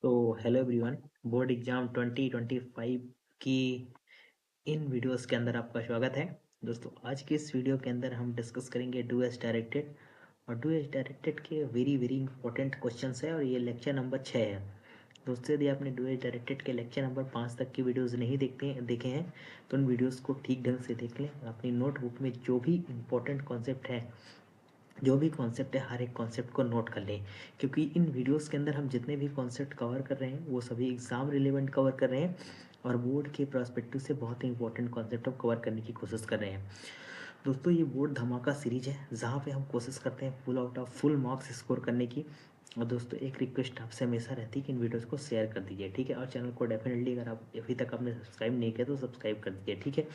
तो hello everyone, board exam 2025 की इन videos के अंदर आपका स्वागत है। दोस्तों, आज की इस वीडियो के अंदर हम डिस्कस करेंगे डू एज डायरेक्टेड। और डू एज डायरेक्टेड के वेरी वेरी इंपॉर्टेंट क्वेश्चंस है और ये लेक्चर नंबर 6 है। दोस्तों, यदि आपने डू एज डायरेक्टेड के लेक्चर नंबर 5 तक की वीडियोज़ नहीं देखे हैं तो उन वीडियोज़ को ठीक ढंग से देख लें। अपनी नोटबुक में जो भी इंपॉर्टेंट कॉन्सेप्ट है, जो भी कॉन्सेप्ट है, हर एक कॉन्सेप्ट को नोट कर लें, क्योंकि इन वीडियोस के अंदर हम जितने भी कॉन्सेप्ट कवर कर रहे हैं वो सभी एग्ज़ाम रिलेवेंट कवर कर रहे हैं और बोर्ड के पर्सपेक्टिव से बहुत ही इंपॉर्टेंट कॉन्सेप्ट हम कवर करने की कोशिश कर रहे हैं। दोस्तों, ये बोर्ड धमाका सीरीज है जहाँ पे हम कोशिश करते हैं full out of full marks score करने की। और दोस्तों, एक रिक्वेस्ट आपसे हमेशा रहती है कि इन वीडियोस को शेयर कर दीजिए, ठीक है। और चैनल को डेफिनेटली, अगर आप अभी तक आपने सब्सक्राइब नहीं किया तो सब्सक्राइब कर दीजिए, ठीक है।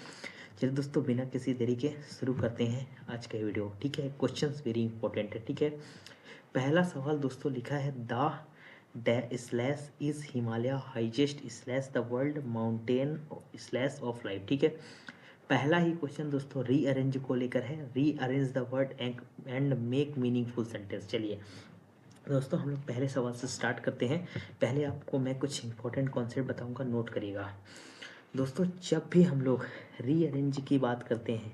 चलिए दोस्तों, बिना किसी देरी के शुरू करते हैं आज का वीडियो, ठीक है। क्वेश्चंस वेरी इंपॉर्टेंट है, ठीक है। पहला सवाल दोस्तों लिखा है, the slash is Himalaya highest slash the world mountain slash of life, ठीक है। पहला ही क्वेश्चन दोस्तों रीअरेंज को लेकर है। Rearrange the word and make meaningful sentence. चलिए दोस्तों, हम लोग पहले सवाल से स्टार्ट करते हैं। पहले आपको मैं कुछ इंपॉर्टेंट कॉन्सेप्ट बताऊंगा, नोट करिएगा। दोस्तों, जब भी हम लोग रीअरेंज की बात करते हैं,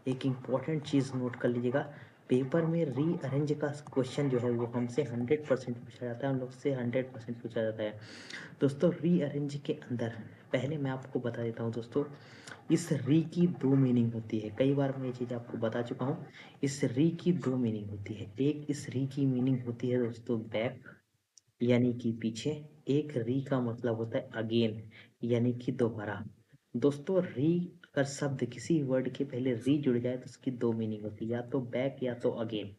एक इम्पॉर्टेंट चीज़ नोट कर लीजिएगा। पेपर में रीअरेंज का क्वेश्चन जो है वो हमसे 100% पूछा जाता है, हम लोग से 100% पूछा जाता है। दोस्तों, रीअरेंज के अंदर पहले मैं आपको बता देता हूँ दोस्तों, इस री की दो मीनिंग होती है। कई बार मैं ये चीज़ आपको बता चुका हूँ। इस री की दो मीनिंग होती है। एक इस री की मीनिंग होती है दोस्तों बैक, यानी कि पीछे। एक री का मतलब होता है अगेन, यानी कि दोबारा। दोस्तों, री अगर शब्द किसी वर्ड के पहले री जुड़ जाए तो उसकी दो मीनिंग होती है, या तो बैक या तो अगेन।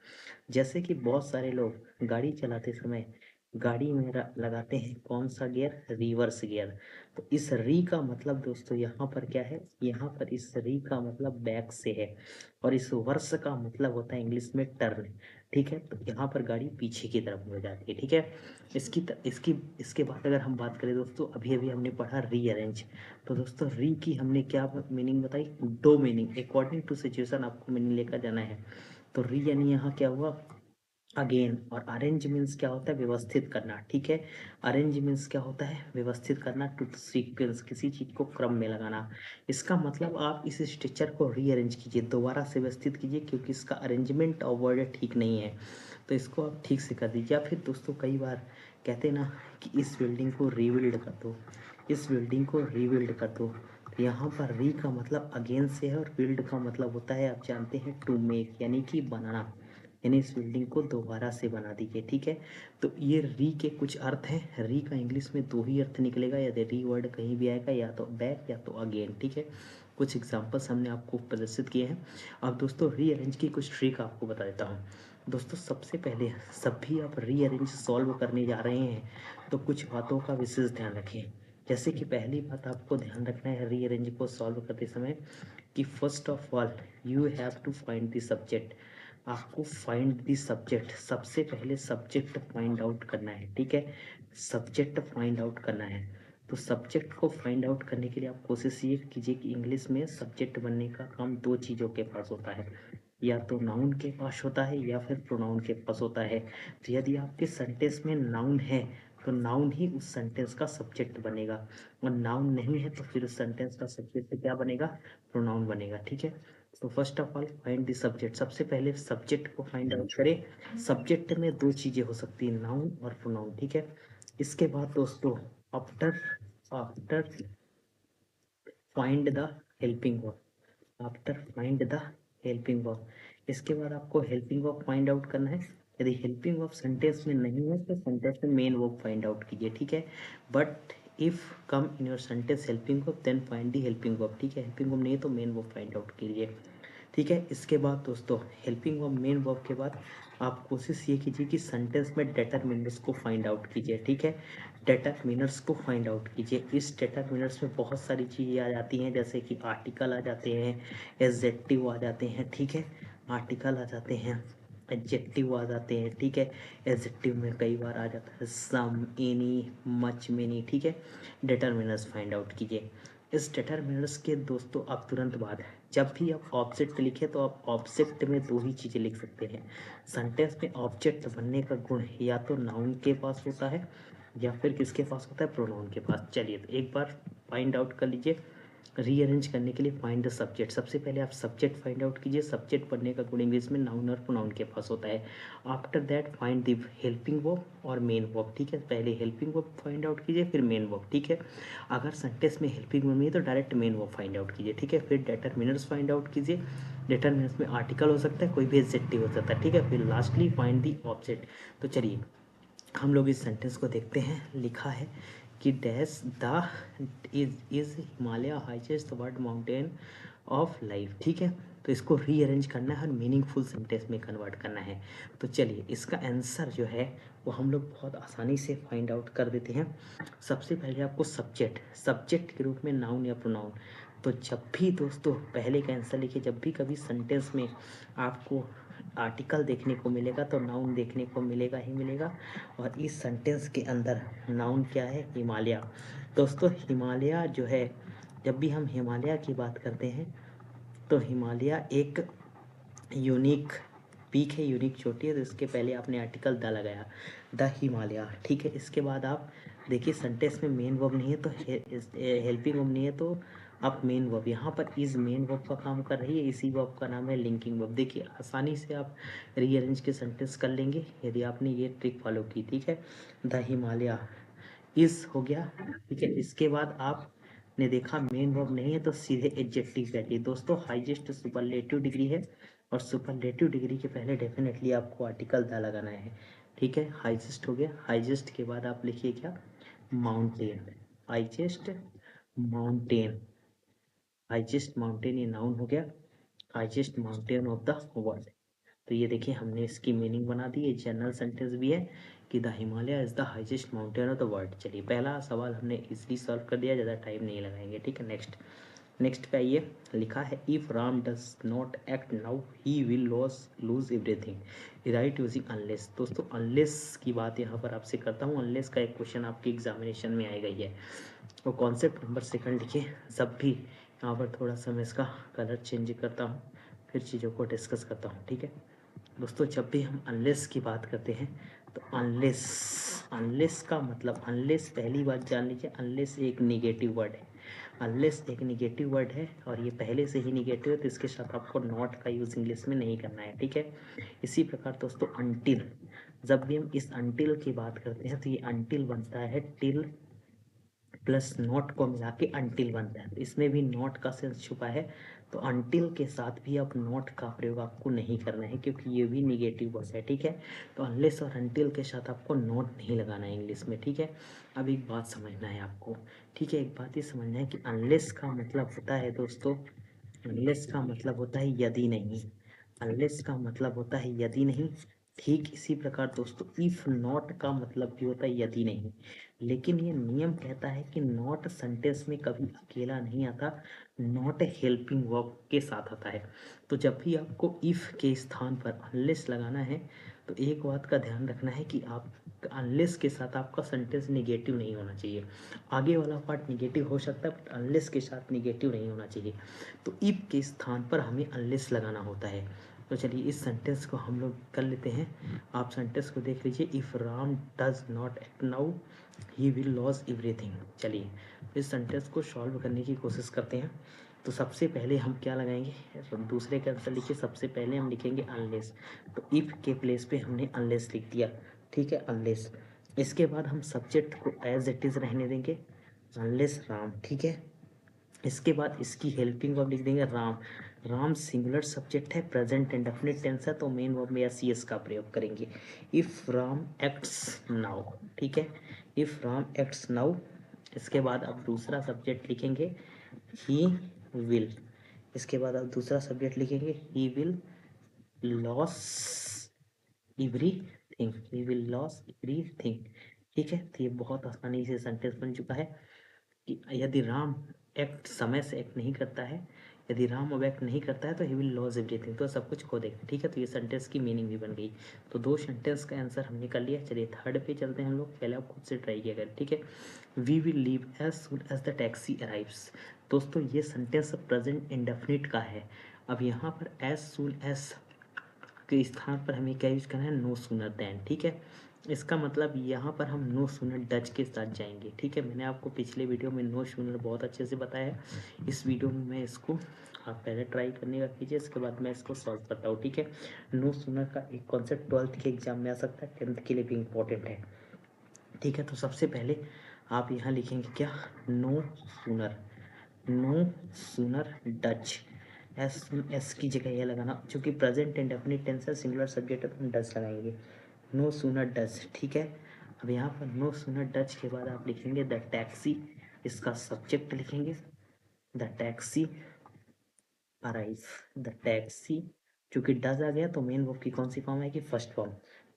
जैसे कि बहुत सारे लोग गाड़ी चलाते समय गाड़ी में लगाते हैं कौन सा गियर, रिवर्स गियर। तो इस री का मतलब दोस्तों यहाँ पर क्या है, यहाँ पर इस री का मतलब बैक से है और इस वर्स का मतलब होता है इंग्लिश में टर्न, ठीक है। तो यहाँ पर गाड़ी पीछे की तरफ हो जाती है, ठीक है। इसके बाद अगर हम बात करें दोस्तों, अभी अभी हमने पढ़ा रीअरेंज। तो दोस्तों, री की हमने क्या मीनिंग बताई, दो मीनिंग। अकॉर्डिंग टू सिचुएशन आपको मीनिंग लेकर जाना है। तो री यानी यहाँ क्या हुआ, अगेन। और अरेंज मीन्स क्या होता है, व्यवस्थित करना, ठीक है। अरेंज मीन्स क्या होता है, व्यवस्थित करना, टू सीक्वेंस, किसी चीज को क्रम में लगाना। इसका मतलब आप इस स्ट्रक्चर को रीअरेंज कीजिए, दोबारा से व्यवस्थित कीजिए, क्योंकि इसका अरेंजमेंट और वर्ड ठीक नहीं है। तो इसको आप ठीक से कर दीजिए। या फिर दोस्तों, कई बार कहते हैं ना कि इस बिल्डिंग को रीबिल्ड कर दो, इस बिल्डिंग को रीबिल्ड कर दो। तो यहाँ पर री का मतलब अगेन से है और बिल्ड का मतलब होता है, आप जानते हैं, टू मेक, यानी कि बनाना। यानी इस बिल्डिंग को दोबारा से बना दीजिए, ठीक है। तो ये री के कुछ अर्थ हैं। री का इंग्लिश में दो ही अर्थ निकलेगा, यदि री वर्ड कहीं भी आएगा, या तो बैक या तो अगेन, ठीक है। कुछ एग्जाम्पल्स हमने आपको प्रदर्शित किए हैं। अब दोस्तों, रीअरेंज की कुछ ट्रिक आपको बता देता हूँ। दोस्तों, सबसे पहले जब भी आप रीअरेंज सॉल्व करने जा रहे हैं तो कुछ बातों का विशेष ध्यान रखें। जैसे कि पहली बात आपको ध्यान रखना है रीअरेंज को सॉल्व करते समय, कि first of all you have to find the subject. आपको फाइंड द सब्जेक्ट, सबसे पहले सब्जेक्ट फाइंड आउट करना है, ठीक है। सब्जेक्ट फाइंड आउट करना है। तो सब्जेक्ट को फाइंड आउट करने के लिए आप कोशिश ये कीजिए कि इंग्लिश में सब्जेक्ट बनने का काम दो चीज़ों के पास होता है, या तो नाउन के पास होता है या फिर प्रोनाउन के पास होता है। तो यदि आपके सेंटेंस में नाउन है तो नाउन ही उस सेंटेंस का सब्जेक्ट बनेगा, और नाउन नहीं है तो फिर उस सेंटेंस का सब्जेक्ट क्या बनेगा, प्रोनाउन बनेगा, ठीक है। तो first of all find the subject, सबसे पहले सब्जेक्ट को फाइंड आउट करें। सब्जेक्ट में दो चीजें हो सकती है, नाउन और प्रोनाउन, ठीक है। इसके बाद दोस्तों, after after find the helping verb, after find the helping verb, इसके बाद आपको हेल्पिंग वर्ब फाइंड आउट करना है। यदि हेल्पिंग वर्ब सेंटेंस में नहीं है तो सेंटेंस में मेन वर्ब फाइंड आउट कीजिए, ठीक है। But if come in your sentence helping verb then find the helping verb, ठीक है। हेल्पिंग वर्ब नहीं है तो मेन वर्ब फाइंड आउट कीजिए, ठीक है। इसके बाद दोस्तों, हेल्पिंग वर्ब मेन वर्ब के बाद आप कोशिश ये कीजिए कि सेंटेंस में डिटरमिनर्स को फाइंड आउट कीजिए, ठीक है। डिटरमिनर्स को फाइंड आउट कीजिए। इस डिटरमिनर्स में बहुत सारी चीज़ें आ जाती हैं, जैसे कि आर्टिकल आ जाते हैं, एडजेक्टिव आ जाते हैं, ठीक है। आर्टिकल आ जाते हैं, एडजेक्टिव आ जाते हैं, ठीक है। एडजेक्टिव में कई बार आ जाता है सम, एनी, मच, मेनी, ठीक है। डिटरमिनर्स फाइंड आउट कीजिए। इस डिटरमिनर्स के दोस्तों आप तुरंत बाद, जब भी आप ऑब्जेक्ट लिखे तो आप ऑब्जेक्ट में दो ही चीज़ें लिख सकते हैं। सेंटेंस में ऑब्जेक्ट बनने का गुण या तो नाउन के पास होता है या फिर किसके पास होता है, प्रोनाउन के पास। चलिए तो एक बार फाइंड आउट कर लीजिए। रीअरेंज करने के लिए फाइंड द सब्जेक्ट, सबसे पहले आप सब्जेक्ट फाइंड आउट कीजिए। सब्जेक्ट पढ़ने का गुण इंग्लिश में नाउन और प्रोनाउन के पास होता है। After that find the helping verb और मेन वर्ब, ठीक है। पहले हेल्पिंग वर्ब फाइंड आउट कीजिए, फिर मेन वर्ब, ठीक है। अगर सेंटेंस में हेल्पिंग वर्ब नहीं है तो direct main verb find out कीजिए, ठीक है। फिर डिटरमिनर्स फाइंड आउट कीजिए। डिटरमिनर्स में आर्टिकल हो सकता है, कोई भी एडजेक्टिव हो सकता है, ठीक है। फिर लास्टली फाइंड द ऑब्जेक्ट। तो चलिए हम लोग इस सेंटेंस को देखते हैं। लिखा है कि dash the is Himalaya highest world mountain of life, ठीक है। तो इसको रीअरेंज करना है और मीनिंगफुल सेंटेंस में कन्वर्ट करना है। तो चलिए इसका आंसर जो है वो हम लोग बहुत आसानी से फाइंड आउट कर देते हैं। सबसे पहले आपको सब्जेक्ट के रूप में नाउन या प्रोनाउन। तो जब भी दोस्तों पहले का आंसर लिखिए, जब भी कभी सेंटेंस में आपको आर्टिकल देखने को मिलेगा तो नाउन देखने को मिलेगा ही मिलेगा। और इस सेंटेंस के अंदर नाउन क्या है, हिमालय। दोस्तों हिमालय जो है, जब भी हम हिमालय की बात करते हैं तो हिमालय एक यूनिक पीक है, यूनिक चोटी है। तो इसके पहले आपने आर्टिकल द लगाया, द हिमालय, ठीक है। इसके बाद आप देखिए सेंटेंस में मेन वर्ब नहीं है तो हेल्पिंग वर्ब नहीं है तो आप मेन वर्ब, यहाँ पर इज मेन वर्ब का काम कर रही है। इसी वर्ब का नाम है लिंकिंग वर्ब। देखिए आसानी से आप रीअरेंज के सेंटेंस कर लेंगे यदि आपने ये ट्रिक फॉलो की, ठीक है। द हिमालय इज हो गया, ठीक है। इसके बाद आप ने देखा मेन वर्ब नहीं है तो सीधे एडजेक्टिव बैठिए। दोस्तों हाईएस्ट सुपरलेटिव डिग्री है और सुपरलेटिव डिग्री के पहले डेफिनेटली आपको आर्टिकल द लगाना है, ठीक है। हाईएस्ट हो गया, हाईएस्ट के बाद आप लिखिए क्या, mountain. Highest mountain, highest mountain ये नाउन हो गया, highest mountain of the world. तो ये देखिए हमने इसकी मीनिंग बना दी। ये जनरल सेंटेंस भी है कि the Himalaya is the highest mountain of the world. चलिए पहला सवाल हमने इजीली सॉल्व कर दिया, ज़्यादा टाइम नहीं लगाएंगे, ठीक है। नेक्स्ट पे आइए। लिखा है if Ram does not act now he will lose everything, right using unless. दोस्तों अनलेस की बात यहाँ पर आपसे करता हूँ। अनलेस का एक क्वेश्चन आपके एग्जामिनेशन में आएगा ही है। तो कॉन्सेप्ट नंबर सेकंड लिखिए। जब भी यहाँ पर थोड़ा सा मैं इसका कलर चेंज करता हूँ, फिर चीज़ों को डिस्कस करता हूँ, ठीक है। दोस्तों जब भी हम अनलेस की बात करते हैं तो अनलेस का मतलब, अनलेस पहली बात जान लीजिए, अनलेस एक निगेटिव वर्ड है। अनलेस एक निगेटिव वर्ड है और ये पहले से ही निगेटिव है तो इसके साथ आपको नॉट का यूज इंग्लिश में नहीं करना है, ठीक है। इसी प्रकार दोस्तों अनटिल, जब भी हम इस अनटिल की बात करते हैं तो ये अनटिल बनता है टिल प्लस नॉट को मिला के अनटिल बनता है। तो इसमें भी नॉट का सेंस छुपा है। तो अनटिल के साथ भी अब नॉट का प्रयोग आपको नहीं करना है क्योंकि ये भी निगेटिव वर्ड है, ठीक है। तो अनलेस और अनटिल के साथ आपको नॉट नहीं लगाना है इंग्लिश में, ठीक है। अब एक बात समझना है आपको, ठीक है। एक बात ये समझना है कि अनलेस का मतलब होता है दोस्तों, अनलेस का मतलब होता है यदि नहीं। अनलेस का मतलब होता है यदि नहीं। ठीक इसी प्रकार दोस्तों इफ नॉट का मतलब भी होता है यदि नहीं। लेकिन ये नियम कहता है कि नॉट सेंटेंस में कभी अकेला नहीं आता, नॉट हेल्पिंग वर्ब के साथ आता है। तो जब भी आपको इफ के स्थान पर अनलेस लगाना है तो एक बात का ध्यान रखना है कि आप अनलेस के साथ आपका सेंटेंस निगेटिव नहीं होना चाहिए। आगे वाला पार्ट निगेटिव हो सकता है बट अनलेस के साथ निगेटिव नहीं होना चाहिए। तो इफ के स्थान पर हमें अनलेस लगाना होता है। तो चलिए इस सेंटेंस को हम लोग कर लेते हैं। आप सेंटेंस को देख लीजिए, if Ram does not act now he will loss everything. चलिए इस सेंटेंस को सॉल्व करने की कोशिश करते हैं। तो सबसे पहले हम क्या लगाएंगे, तो दूसरे का आंसर लिखिए। सबसे पहले हम लिखेंगे अनलेस। तो इफ के प्लेस पे हमने अनलेस लिख दिया, ठीक है, अनलेस। इसके बाद हम सब्जेक्ट को एज इट इज रहने देंगे, अनलेस राम, ठीक है। इसके बाद इसकी हेल्पिंग वर्ब लिख देंगे राम। राम सिंगुलर सब्जेक्ट है, प्रेजेंट इंडेफिनिट टेंस है तो मेन वर्ब में या सी एस का प्रयोग करेंगे। इफ राम एक्ट्स नाउ, ठीक है, इफ राम एक्ट्स नाउ। इसके बाद आप दूसरा सब्जेक्ट लिखेंगे ही विल। इसके बाद आप दूसरा सब्जेक्ट लिखेंगे he will loss everything, he will loss everything, ठीक है। तो ये बहुत आसानी से सेंटेंस बन चुका है कि यदि राम एक्ट समय से एक्ट नहीं करता है, यदि राम अब एक्ट नहीं करता है तो ही विल लॉस एवरीथिंग, तो सब कुछ खो देगा, ठीक है। तो ये सेंटेंस की मीनिंग भी बन गई। तो दो सेंटेंस का आंसर हमने कर लिया। चलिए थर्ड पे चलते हैं हम लोग। पहले आप खुद से ट्राई किया करें, ठीक है। We will leave as soon as the taxi arrives. दोस्तों ये सेंटेंस प्रेजेंट इंडेफिनिट का है। अब यहाँ पर एज सुन एज के स्थान पर हमें क्या यूज करना है, नो सूनर देन, ठीक है। इसका मतलब यहाँ पर हम नो सूनर डच के साथ जाएंगे। ठीक है, मैंने आपको पिछले वीडियो में नो सूनर बहुत अच्छे से बताया है। इस वीडियो में मैं इसको, आप पहले ट्राई करने का कीजिए, इसके बाद मैं इसको सॉल्व करता हूँ। ठीक है, नो सूनर का एक कॉन्सेप्ट 12th के एग्जाम में आ सकता है, 10th के लिए भी इम्पोर्टेंट है। ठीक है, तो सबसे पहले आप यहाँ लिखेंगे क्या, no sooner, no sooner does. S की जगह यह लगाना, क्योंकि प्रेजेंट इंडेफिनिट टेंस है, सिंगुलर सब्जेक्ट है, तो हम डच लगाएंगे, नो सूनर डच। ठीक है, अब यहाँ पर नो सूनर डच के बाद आप लिखेंगे द टैक्सी, इसका सब्जेक्ट लिखेंगे, the taxi arrive, the taxi, क्योंकि डज आ गया तो मेन वर्ब की कौन सी फॉर्म आएगी, फर्स्ट फॉर्म,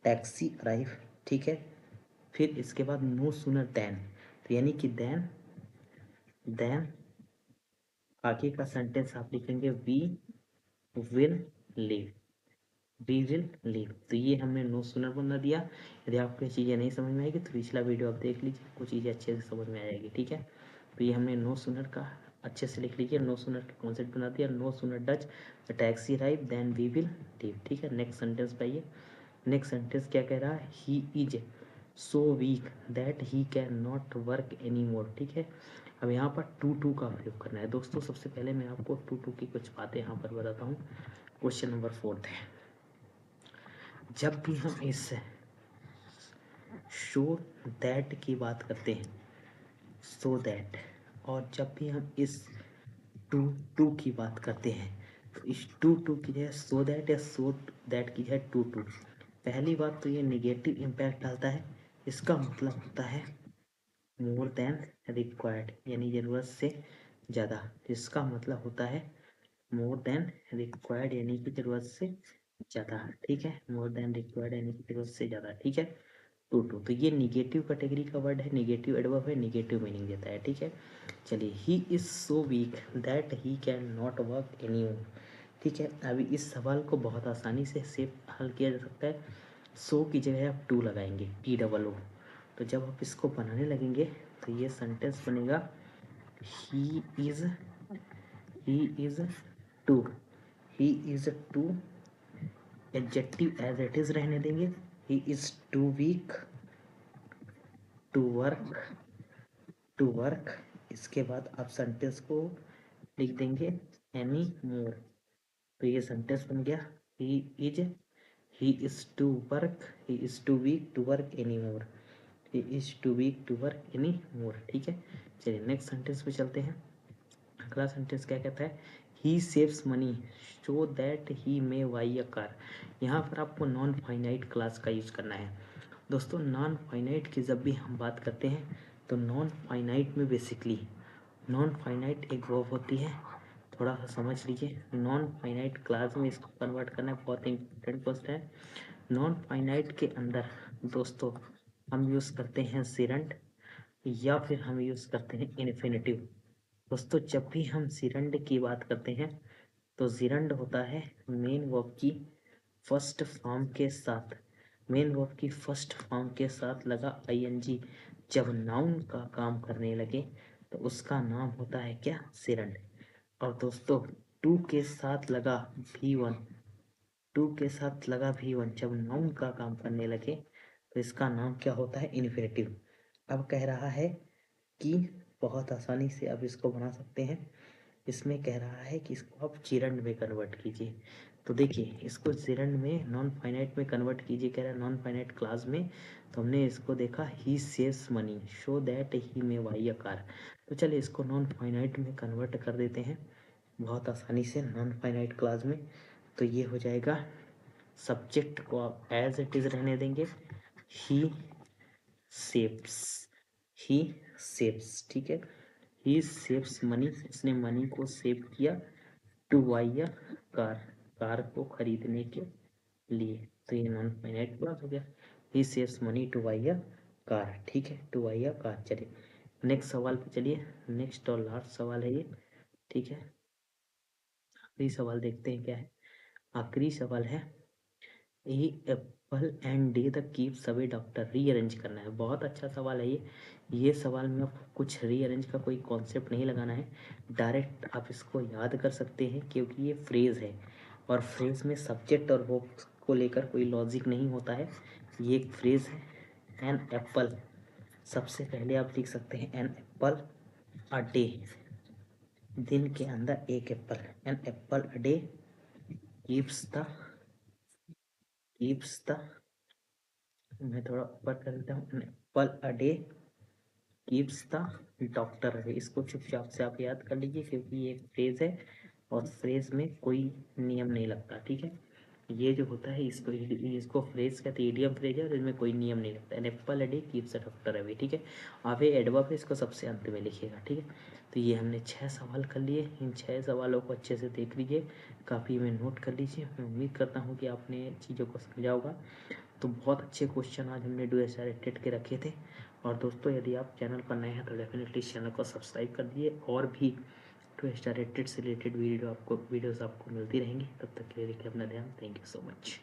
टैक्सी अराइव। ठीक है, फिर इसके बाद नो सूनर देन, तो यानी कि देन आगे का सेंटेंस आप लिखेंगे we will leave, we will leave. तो ये हमने नो सूनर बना दिया। यदि आपको चीज़ें नहीं समझ में आएगी तो पिछला वीडियो आप देख लीजिए, कुछ चीज़ें अच्छे से समझ में आ जाएगी। ठीक है, तो ये हमने नो सूनर का अच्छे से लिख लीजिए, नो सूनर का कॉन्सेप्ट बना दिया, no sooner does the taxi arrive then we will leave. ठीक है, नेक्स्ट सेंटेंस पाइए। नेक्स्ट सेंटेंस क्या कह रहा है, he is so weak that he can not work any more. ठीक है, अब यहाँ पर टू का प्रयोग करना है दोस्तों। सबसे पहले मैं आपको टू की कुछ बातें यहाँ पर बताता हूँ। क्वेश्चन नंबर 4 है, जब भी हम इस शो दैट की बात करते हैं, सो दैट, और जब भी हम इस टू की बात करते हैं, तो इस टू की जगह सो दैट या सो दैट की जगह टू। पहली बात तो ये निगेटिव इम्पैक्ट डालता है, इसका मतलब होता है मोर देन रिक्वायर्ड, यानी ज़रूरत से ज़्यादा। इसका मतलब होता है मोर देन रिक्वायर्ड, यानी कि ज़रूरत से ज़्यादा। ठीक है, मोर देन रिक्वायर्ड यानी कि ज़रूरत से ज़्यादा। ठीक है, टू तो ये निगेटिव कैटेगरी का वर्ड है, निगेटिव एडवर्ब है, निगेटिव मीनिंग देता है। ठीक है, चलिए, he is so weak that he can not work any more. ठीक है, अभी इस सवाल को बहुत आसानी से हल किया जा सकता है। सो की जगह आप टू लगाएंगे, TOO। तो जब आप इसको बनाने लगेंगे तो ये सेंटेंस बनेगा, he is too, he is too, adjective as it is रहने देंगे, he is too weak to work. इसके बाद आप सेंटेंस को लिख देंगे एनी मोर। तो ये सेंटेंस बन गया, he is too work, he is too weak to work any more, he is too weak to work any more. ठीक है, चलिए नेक्स्ट सेंटेंस पे चलते हैं। अगला सेंटेंस क्या कहता है, ही saves money so that he may by a car. यहाँ पर आपको नॉन फाइनाइट क्लास का यूज करना है दोस्तों। नॉन फाइनाइट की जब भी हम बात करते हैं तो नॉन फाइनाइट में बेसिकली, नॉन फाइनाइट एक वर्ब होती है, थोड़ा सा समझ लीजिए। नॉन फाइनाइट क्लास में इसको कन्वर्ट करना बहुत इंपॉर्टेंट क्वेश्चन है। नॉन फाइनाइट के अंदर दोस्तों हम यूज़ करते हैं सिरंड, या फिर हम यूज़ करते हैं इन्फिनेटिव। दोस्तों जब भी हम सिरंड की बात करते हैं तो जिरंड होता है मेन वर्ब की फर्स्ट फॉर्म के साथ, मेन वर्ब की फर्स्ट फॉर्म के साथ लगा ING जब नाउन का काम करने लगे तो उसका नाम होता है क्या, सिरंड। और दोस्तों टू के साथ लगा V1, टू के साथ लगा V1 जब नाउन का काम करने लगे तो इसका नाम क्या होता है, इन्फिनेटिव। अब कह रहा है कि बहुत आसानी से अब इसको बना सकते हैं। इसमें कह रहा है कि इसको आप चिरंड में कन्वर्ट कीजिए। तो देखिए, इसको चिरंड में नॉन फाइनाइट में कन्वर्ट कीजिए, कह रहा है नॉन फाइनाइट क्लास में। तो हमने इसको देखा, ही saves money show that he may by a car. तो चलिए इसको नॉन फाइनाइट में कन्वर्ट कर देते हैं बहुत आसानी से, नॉन फाइनाइट क्लास में। तो ये हो जाएगा, सब्जेक्ट को आप एज इट इज रहने देंगे, ही सेव्स, ही सेव्स। ठीक है, ही सेव्स मनी, उसने मनी को सेव किया, two by a car, car को खरीदने के लिए। तो ये नॉन फाइनाइट क्लॉज हो गया, ही saves money two by a car. ठीक है, टू बाई अ कार। चलिए नेक्स्ट सवाल पे चलिए, नेक्स्ट और लास्ट सवाल है ये। ठीक है, आखिरी सवाल देखते हैं क्या है। आखिरी सवाल है, a apple and day the keeps away doctor, rearrange करना है। बहुत अच्छा सवाल है ये सवाल में आपको कुछ रीअरेंज का कोई कॉन्सेप्ट नहीं लगाना है, डायरेक्ट आप इसको याद कर सकते हैं, क्योंकि ये फ्रेज है और फ्रेज में सब्जेक्ट और वर्ब को लेकर कोई लॉजिक नहीं होता है। ये एक फ्रेज है, एन एप्पल, सबसे पहले आप लिख सकते हैं एन एप्पल अ डे, दिन के अंदर एक apple. An apple a day keeps the मैं थोड़ा ऊपर कर देता हूँ। An apple a day keeps the doctor away. इसको चुपचाप से आप याद कर लीजिए, क्योंकि ये एक फ्रेज है और फ्रेज में कोई नियम नहीं लगता, ठीक है। ये जो होता है इसको फ्रेज कहते हैं, इडियम फ्रेज है और इसमें कोई नियम नहीं लगता। An apple a day keeps the doctor away, ठीक है। अवे एडवर्ब है, इसको सबसे अंत में लिखिएगा, ठीक है। तो ये हमने 6 सवाल कर लिए। इन 6 सवालों को अच्छे से देख लीजिए, काफ़ी में नोट कर लीजिए। मैं उम्मीद करता हूँ कि आपने चीज़ों को समझा होगा। तो बहुत अच्छे क्वेश्चन आज हमने डू एस डायरेक्टेड के रखे थे। और दोस्तों, यदि आप चैनल पर नए हैं तो डेफिनेटली इस चैनल को सब्सक्राइब कर दिए, और भी डू एस डायरेक्टेड से रिलेटेड वीडियोस आपको मिलती रहेंगी। तब तक के लिए रखिए अपना ध्यान। Thank you so much.